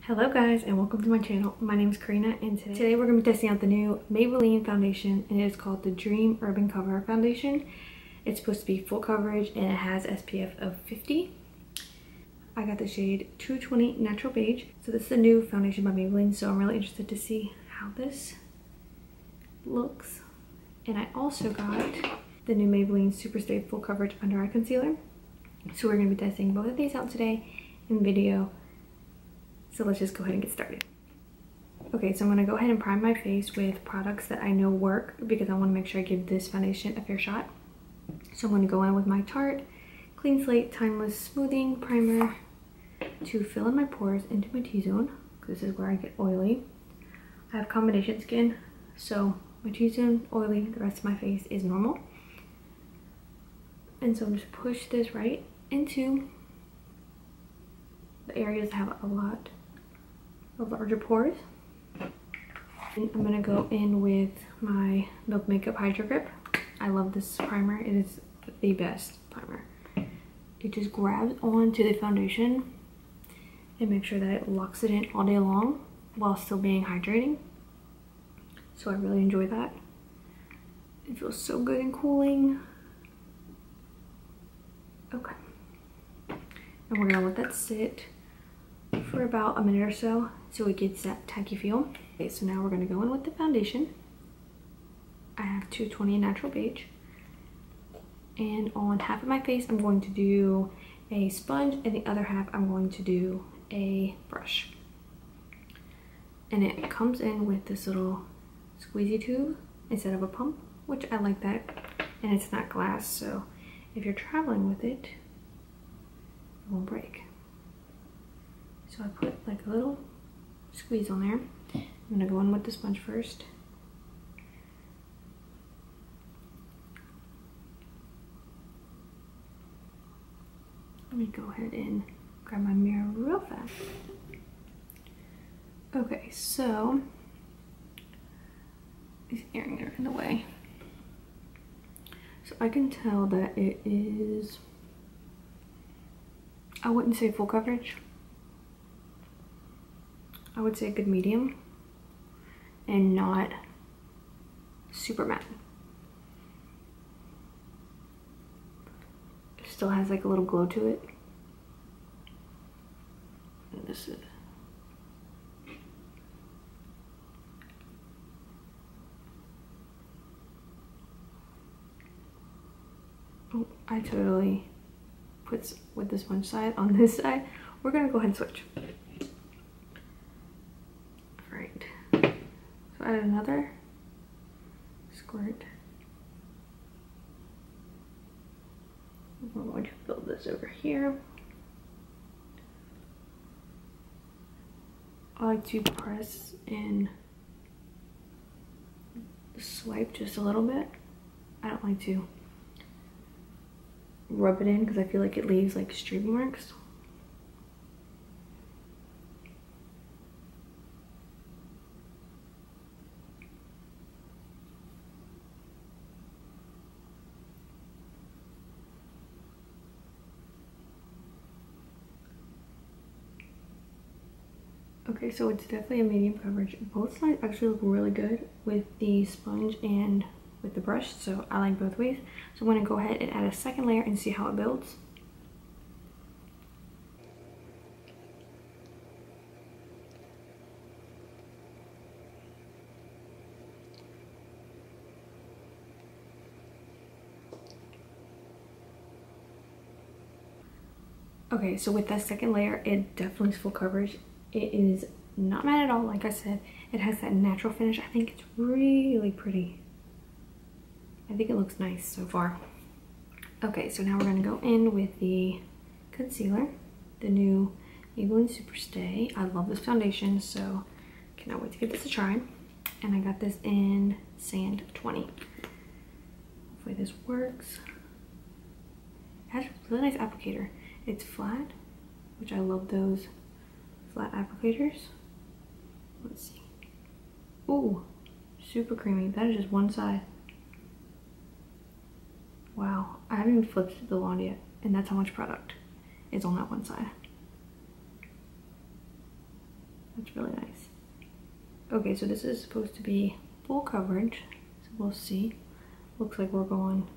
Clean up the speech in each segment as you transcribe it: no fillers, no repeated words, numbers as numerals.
Hello guys and welcome to my channel. My name is Karina and today we're going to be testing out the new Maybelline foundation, and it is called the Dream Urban Cover Foundation. It's supposed to be full coverage and it has SPF of 50. I got the shade 220 Natural Beige. So this is the new foundation by Maybelline, so I'm really interested to see how this looks. And I also got the new Maybelline Superstay Full Coverage Under Eye Concealer. So we're going to be testing both of these out today in video. So let's just go ahead and get started. Okay, so I'm going to go ahead and prime my face with products that I know work because I want to make sure I give this foundation a fair shot. So I'm going to go in with my Tarte Clean Slate Timeless Smoothing Primer to fill in my pores into my T-zone. This is where I get oily. I have combination skin, so my T-zone oily, the rest of my face is normal. And so I'm just push this right into the areas that have a lot of larger pores. And I'm gonna go in with my Milk Makeup Hydro Grip. I love this primer. It is the best primer. It just grabs onto the foundation and makes sure that it locks it in all day long while still being hydrating. So I really enjoy that. It feels so good and cooling. Okay. And we're gonna let that sit for about a minute or so it gets that tacky feel. Okay, so now we're gonna go in with the foundation. I have 220 Natural Beige. And on half of my face, I'm going to do a sponge, and the other half, I'm going to do a brush. And it comes in with this little squeezy tube instead of a pump, which I like that. And it's not glass, so if you're traveling with it, it won't break. So I put like a little squeeze on there. I'm gonna go in with the sponge first. Let me go ahead and grab my mirror real fast. Okay, so these earrings are in the way. So I can tell that it is, I wouldn't say full coverage. I would say a good medium and not super matte. It still has like a little glow to it. And this is, oh, I totally put with the sponge side on this side. We're gonna go ahead and switch. Right. So add another squirt. We're going to fill this over here. I like to press and swipe just a little bit. I don't like to rub it in because I feel like it leaves like streak marks. Okay, so it's definitely a medium coverage. Both sides actually look really good with the sponge and with the brush, so I like both ways. So I'm going to go ahead and add a second layer and see how it builds. Okay, so with that second layer, it definitely is full coverage. It is not matte at all, like I said. It has that natural finish. I think it's really pretty. I think it looks nice so far. Okay, so now we're gonna go in with the concealer, the new Maybelline Superstay. I love this foundation, so cannot wait to give this a try. And I got this in Sand 20. Hopefully this works. It has a really nice applicator. It's flat, which I love those flat applicators. Let's see. Ooh, super creamy. That is just one side. Wow, I haven't even flipped the wand yet, and that's how much product is on that one side. That's really nice. Okay, so this is supposed to be full coverage, so we'll see. Looks like we're going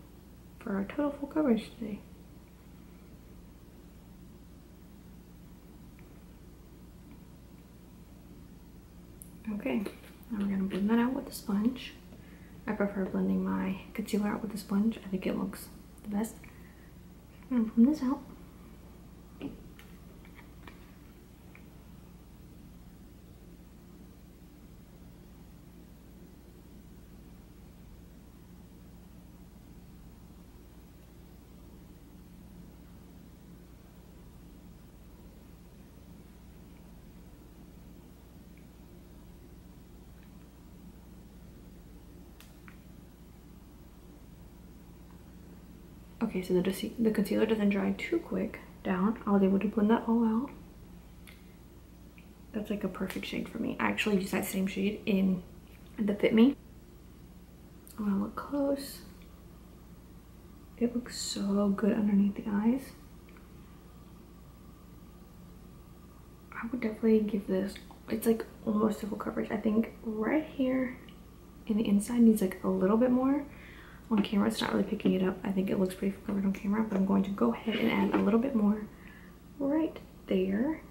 for our total full coverage today. Okay, now we're gonna blend that out with the sponge. I prefer blending my concealer out with the sponge. I think it looks the best. I'm gonna blend this out. Okay, so the concealer doesn't dry too quick down. I was able to blend that all out. That's like a perfect shade for me. I actually use that same shade in the Fit Me. I'm gonna look close. It looks so good underneath the eyes. I would definitely give this, it's like almost full coverage. I think right here in the inside needs like a little bit more. On camera, it's not really picking it up. I think it looks pretty full covered on camera, but I'm going to go ahead and add a little bit more right there.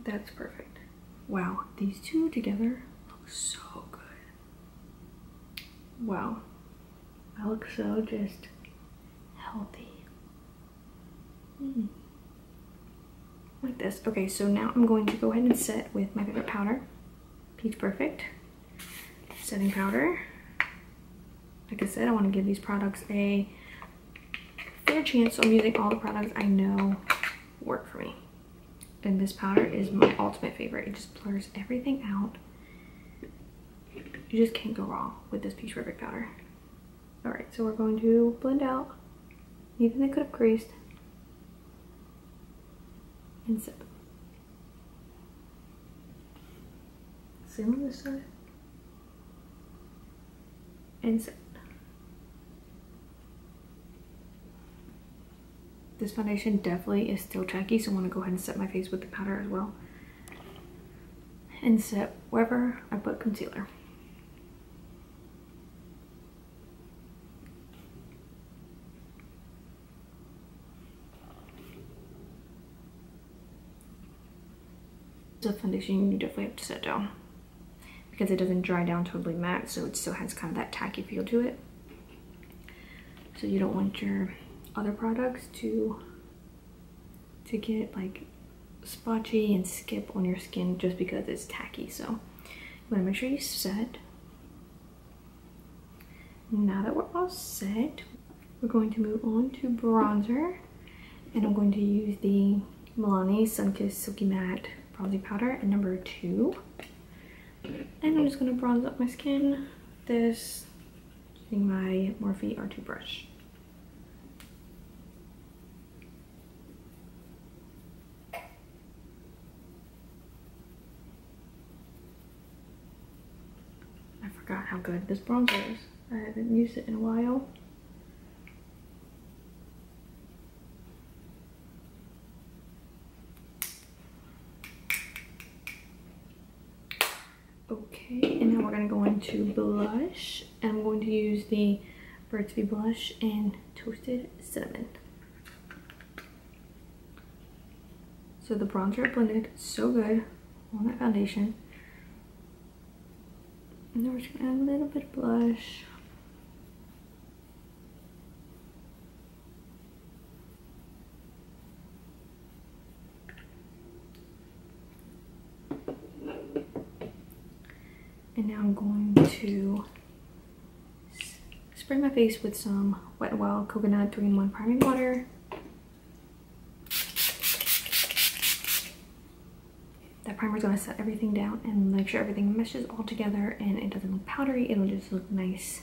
That's perfect. Wow, these two together look so good. Wow, I look so just healthy. Like this. Okay, so now I'm going to go ahead and set with my favorite powder, Peach Perfect setting powder. Like I said, I want to give these products a fair chance, so I'm using all the products I know work for me. And this powder is my ultimate favorite. It just blurs everything out. You just can't go wrong with this Peach Perfect powder. All right, so we're going to blend out anything that could have creased and set. Same on this side and set. This foundation definitely is still tacky, so I want to go ahead and set my face with the powder as well. And set wherever I put concealer. The foundation you definitely have to set down because it doesn't dry down totally matte, so it still has kind of that tacky feel to it. So you don't want your other products to get like splotchy and skip on your skin just because it's tacky. So you want to make sure you set. Now that we're all set, we're going to move on to bronzer, and I'm going to use the Milani Silky Matte bronzing powder in number 2, and I'm just going to bronze up my skin this using my Morphe R2 brush. I forgot how good this bronzer is. I haven't used it in a while. Okay, and now we're going to go into blush, and I'm going to use the Burts blush in Toasted Cinnamon. So the bronzer blended so good on that foundation. And then we're just going to add a little bit of blush. And now I'm going to spray my face with some Wet n Wild Coconut 3-in-1 priming water. That primer is going to set everything down and make sure everything meshes all together and it doesn't look powdery. It'll just look nice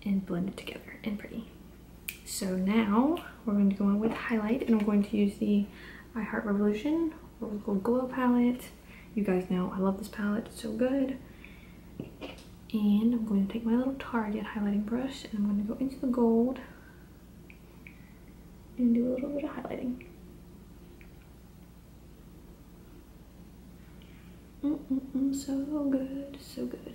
and blended together and pretty. So now we're going to go in with highlight, and I'm going to use the I Heart Revolution Rose Gold Glow palette. You guys know I love this palette, it's so good. And I'm going to take my little Tarte highlighting brush and I'm going to go into the gold and do a little bit of highlighting. So good, so good.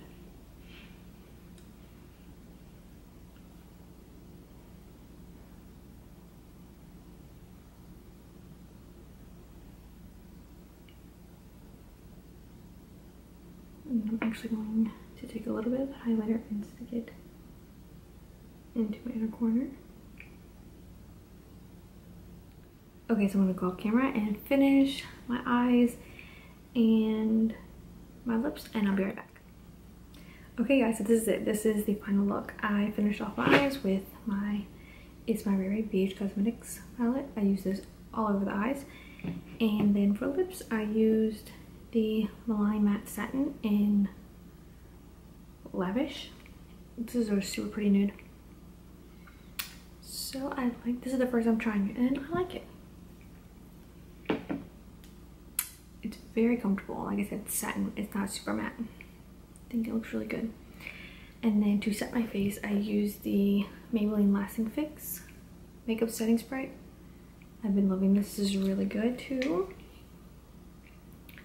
And I'm actually going to take a little bit of the highlighter and stick it into my inner corner. Okay, so I'm gonna go off camera and finish my eyes and my lips, and I'll be right back. Okay guys, so this is it. This is the final look. I finished off my eyes with my ItsmyRayRay Beige Cosmetics palette. I use this all over the eyes. And then for lips, I used the Milani Matte Satin in Lavish. This is a super pretty nude. So I like, this is the first time trying it and I like it. It's very comfortable. Like I said, satin. It's not super matte. I think it looks really good. And then to set my face, I used the Maybelline Lasting Fix Makeup Setting Spray. I've been loving this. This is really good too.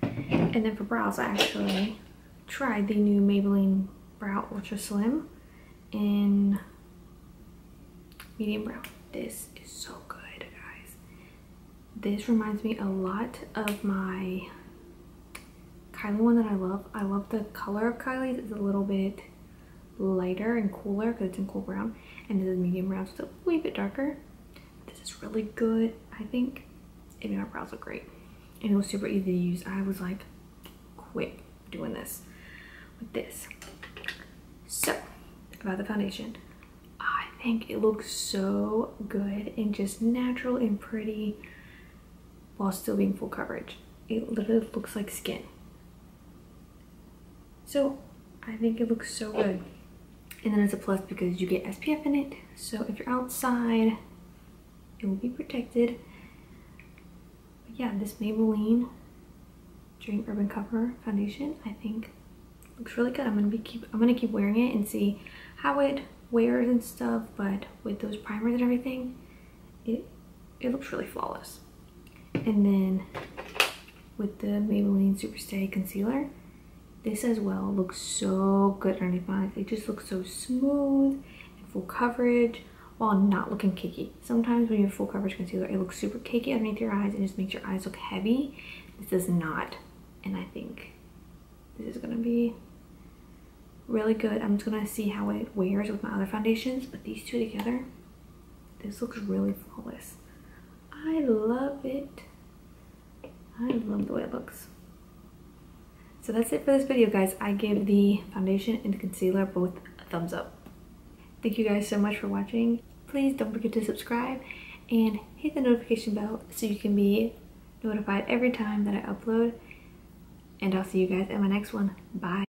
And then for brows, I actually tried the new Maybelline Brow Ultra Slim in medium brown. This is so good, guys. This reminds me a lot of my Kylie one that I love. I love the color of Kylie's. It's a little bit lighter and cooler because it's in cool brown, and this is medium brown, so it's a wee bit darker. This is really good. I think it made my brows look great, and it was super easy to use. I was like quick doing this with this. So about the foundation, I think it looks so good and just natural and pretty while still being full coverage. It literally looks like skin. So I think it looks so good. And then it's a plus because you get SPF in it, so if you're outside it will be protected. But yeah, this Maybelline Dream Urban Cover foundation I think looks really good. I'm gonna keep wearing it and see how it wears and stuff, but with those primers and everything, it looks really flawless. And then with the Maybelline Superstay concealer, this as well looks so good underneath my eyes. It just looks so smooth and full coverage while not looking cakey. Sometimes when you have full coverage concealer, it looks super cakey underneath your eyes and just makes your eyes look heavy. This does not, and I think this is gonna be really good. I'm just gonna see how it wears with my other foundations, but these two together, this looks really flawless. I love it. I love the way it looks. So that's it for this video, guys. I gave the foundation and the concealer both a thumbs up. Thank you guys so much for watching. Please don't forget to subscribe and hit the notification bell so you can be notified every time that I upload. And I'll see you guys in my next one. Bye.